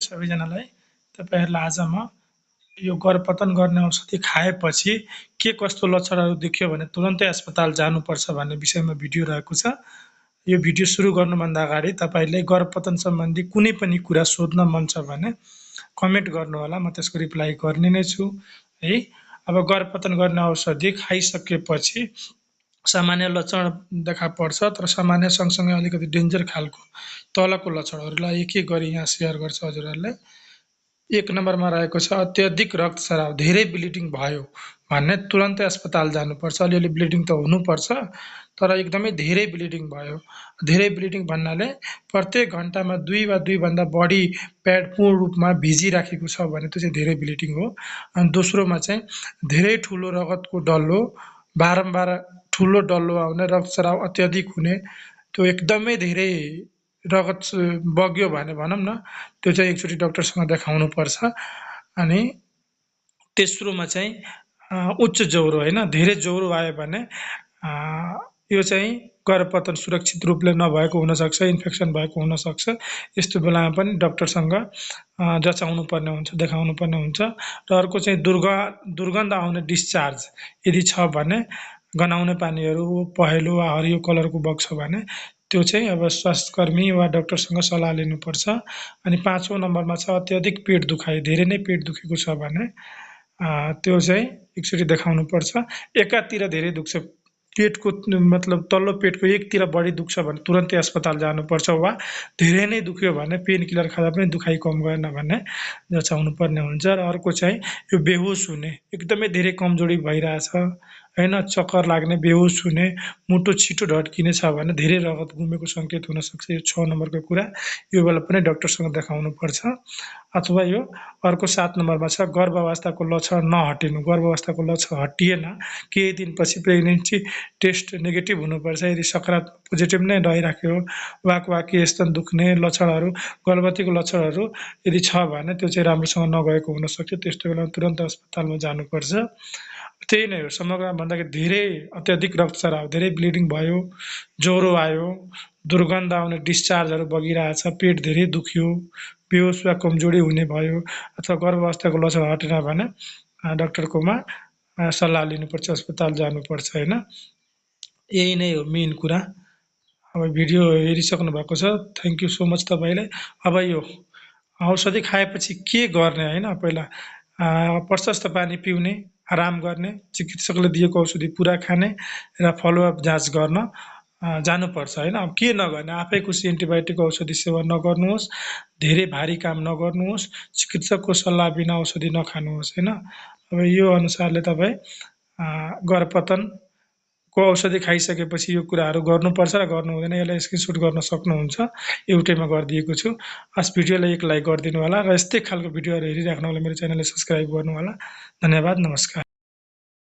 सबैजनालाई तपाईहरुलाई आज म यो गर्भपतन गर्ने औषधि खाएपछि के कस्तो लक्षणहरू देखियो भने तुरन्तै अस्पताल जानुपर्छ भन्ने विषयमा भिडियो रहेको छ। यो भिडियो सुरु गर्नुभन्दा अगाडि तपाईले गर्भपतन सम्बन्धी कुनै पनि कुरा सोध्न मन छ भने कमेन्ट गर्नुहोला, म त्यसको रिप्लाई गर्ने नै छु है। अब गर्भपतन गर्ने औषधि खाइसकेपछि सामान्य लक्षण देखा पर्छ, तर सामान्य सँगसँगै अलिकति डेन्जर खालको तलको लक्षणहरूलाई एक-एक गरी यहाँ सेयर गर्छु हजुरहरुलाई। 1 नम्बरमा रहेको छ अत्याधिक रक्तस्राव, धेरै ब्लिडिङ भयो भने तुरन्तै अस्पताल जानुपर्छ। अलिअलि ब्लिडिङ त हुनुपर्छ, तर एकदमै धेरै ब्लिडिङ भयो। धेरै ब्लिडिङ भन्नाले प्रत्येक घण्टामा 2 वा 2 भन्दा बढी प्याड पूर्ण रूपमा भिजिराखेको छ भने त्यो चाहिँ धेरै ब्लिडिङ हो। अनि दोस्रोमा चाहिँ धेरै ठुलो रगतको डल्लो, बारम्बार ठुलो डल्लो आउने, रक्तस्राव अत्याधिक हुने, त्यो एकदमै धेरै रगत बग्यो भने भनौँ न, त्यो चाहिँ एकचोटि डाक्टरसँग देखाउनुपर्छ। अनि तेस्रोमा चाहिँ उच्च ज्वरो हैन, धेरै ज्वरो आयो भने यो चाहिँ गर्भपतन सुरक्षित रूपले नभएको हुनसक्छ, इन्फेक्सन भएको हुनसक्छ। यस्तो बेलामा पनि डाक्टरसँग जचाउनु पर्ने हुन्छ, देखाउनु पर्ने हुन्छ। र अर्को चाहिँ दुर्गन्ध आउने डिस्चार्ज यदि छ भने, गनाउने पानीहरू पहेँलो वा हरियो कलरको बग्छ भने त्यो चाहिँ अब स्वास्थ्यकर्मी वा डाक्टरसँग सल्लाह लिनुपर्छ। अनि 5औं नम्बरमा छ अत्याधिक पेट दुखाइ, धेरै नै पेट दुखेको छ भने त्यो चाहिँ एकचोटि देखाउनुपर्छ। एकातिर धेरै दुख्छ, पेटको मतलब तल्लो पेटको एकतिर बढी दुख्छ भने तुरन्तै अस्पताल जानुपर्छ, वा धेरै नै दुख्यो भने पेन किलर खाँदा पनि दुखाइ कम भएन भने जचाउनु पर्ने हुन्छ। र अर्को चाहिँ यो बेहोस हुने, एकदमै धेरै कमजोरी भइरहेछ हैन, चक्कर लाग्ने, बेहोस हुने, मुटु छिटो ढड्किने छ भने धेरै रगत गुमेको सङ्केत हुनसक्छ। यो 6 नम्बरको कुरा, यो बेला पनि डाक्टरसँग देखाउनुपर्छ। अथवा यो अर्को 7 नम्बरमा छ गर्भावस्थाको लक्षण नहटिनु, गर्भावस्थाको लक्षण हटिएन, केही दिनपछि प्रेग्नेन्सी टेस्ट नेगेटिभ हुनुपर्छ। यदि सकारात्मक पोजिटिभ नै रहिराख्यो, वाकवाकी स्तन दुख्ने लक्षणहरू, गर्भवतीको लक्षणहरू यदि छ भने त्यो चाहिँ राम्रोसँग नगएको हुनसक्छ। त्यस्तो बेलामा तुरन्त अस्पतालमा जानुपर्छ। त्यही नै हो, समग्रमा भन्दाखेरि धेरै अत्याधिक रक्तस्राव, धेरै ब्लिडिङ भयो, ज्वरो आयो, दुर्गन्ध आउने डिस्चार्जहरू बगिरहेछ, पेट धेरै दुख्यो, बेहोस वा कमजोरी हुने भयो, अथवा गर्भावस्थाको लक्षण हटेन भने डाक्टरकोमा सल्लाह लिनुपर्छ, अस्पताल जानुपर्छ हैन। यही नै हो मेन कुरा। अब भिडियो हेरिसक्नु भएको छ, थ्याङ्क यू सो मच तपाईलाई। अब यो औषधि खाएपछि के गर्ने हैन, पहिला प्रशस्त पानी पिउने, आराम गर्ने, चिकित्सकले दिएको औषधि पुरा खाने र फलोअप जाँच गर्न जानुपर्छ हैन। अब के नगर्ने, आफै खुसी एन्टिबायोटिक औषधि सेवन नगर्नुहोस्, धेरै भारी काम नगर्नुहोस्, चिकित्सकको सल्लाह बिना औषधि नखानुहोस् हैन। अब यो अनुसारले तपाई गर्भपतनको औषधि खाइसकेपछि यो कुराहरू गर्नुपर्छ र गर्नु हुँदैन, यसलाई स्क्रिनसट गर्न सक्नुहुन्छ। एउटैमा गरिदिएको छु। हस्, भिडियोलाई एक लाइक गरिदिनु होला र यस्तै खालको भिडियोहरू हेरिराख्नु होला, मेरो च्यानललाई सब्स्क्राइब गर्नु होला। धन्यवाद, नमस्कार।